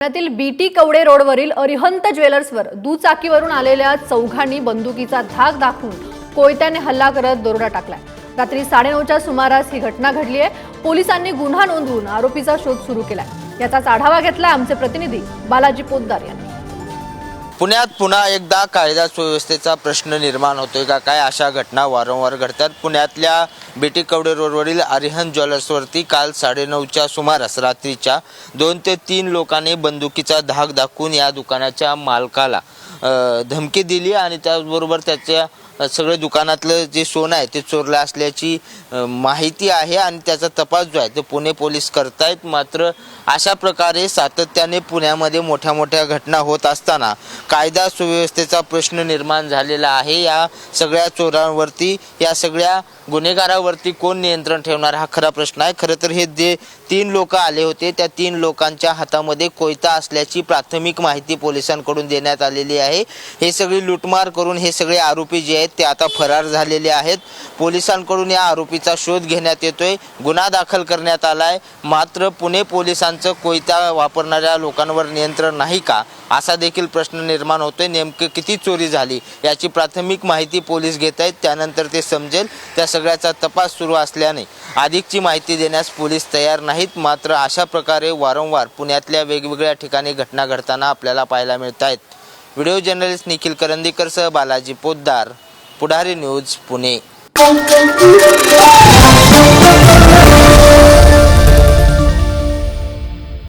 पुण्यातील बीटी कवडे रोडवरील अरिहंत ज्वेलर्सवर दुचाकीवरून आलेल्या चौघांनी बंदुकीचा धाक दाखवून कोयत्याने हल्ला करत दरोडा टाकलाय। रात्री 9:30च्या सुमारास ही घटना घडली आहे। पोलिसांनी गुन्हा नोंदवून आरोपीचा शोध सुरू केलाय। याचाच आढावा घेतलाय आमचे प्रतिनिधी बालाजी पोद्दार यांनी। पुण्यात पुन्हा एकदा कायदा सुव्यवस्थेचा प्रश्न निर्माण होतोय का काय अशा घटना वारंवार घडतात। पुण्यातल्या बीटी कवडे रोडवरील अरिहंत ज्वेलर्सवरती काल 9:30च्या सुमारास रात्रीच्या 2 ते 3 लोकांनी बंदुकीचा धाक दाखवून या दुकानाच्या मालकाला धमकी दिली आणि त्याचबरोबर त्याच्या सगळे दुकानातलं जे सोनं आहे ते चोरलं असल्याची माहिती आहे आणि त्याचा तपास जो आहे तो पुणे पोलीस करतायत। मात्र अशा प्रकारे सातत्याने पुण्यामध्ये मोठ्या मोठ्या घटना होत असताना कायदा सुव्यवस्थेचा प्रश्न निर्माण झालेला आहे। या सगळ्या चोरांवरती या सगळ्या गुन्हेगारांवरती कोण नियंत्रण ठेवणार हा खरा प्रश्न आहे। खरं तर हे जे 3 लोक आले होते त्या 3 लोकांच्या हातामध्ये कोयता असल्याची प्राथमिक माहिती पोलिसांकडून देण्यात आलेली आहे। हे सगळी लूटमार करून हे सगळे आरोपी जे आहेत ते आता फरार झालेले आहेत। पोलिसांकडून या आरोपीचा शोध घेण्यात येतोय, गुन्हा दाखल करण्यात आलाय। मात्र पुणे पोलिसांचं कोयता वापरणाऱ्या लोकांवर नियंत्रण नाही का असा देखील प्रश्न निर्माण होतोय। नेमकी किती चोरी झाली याची प्राथमिक माहिती पोलीस घेत आहेत, त्यानंतर ते समजेल। त्या सगळ्याचा तपास सुरू असल्याने अधिकची माहिती देण्यास पोलीस तयार नाहीत। मात्र अशा प्रकारे वारंवार पुण्यातल्या वेगवेगळ्या ठिकाणी घटना घडताना आपल्याला पाहायला मिळत आहेत। व्हिडिओ जर्नलिस्ट निखिल करंदीकरसह बालाजी पोद्दार, पुढारी न्यूज, पुणे।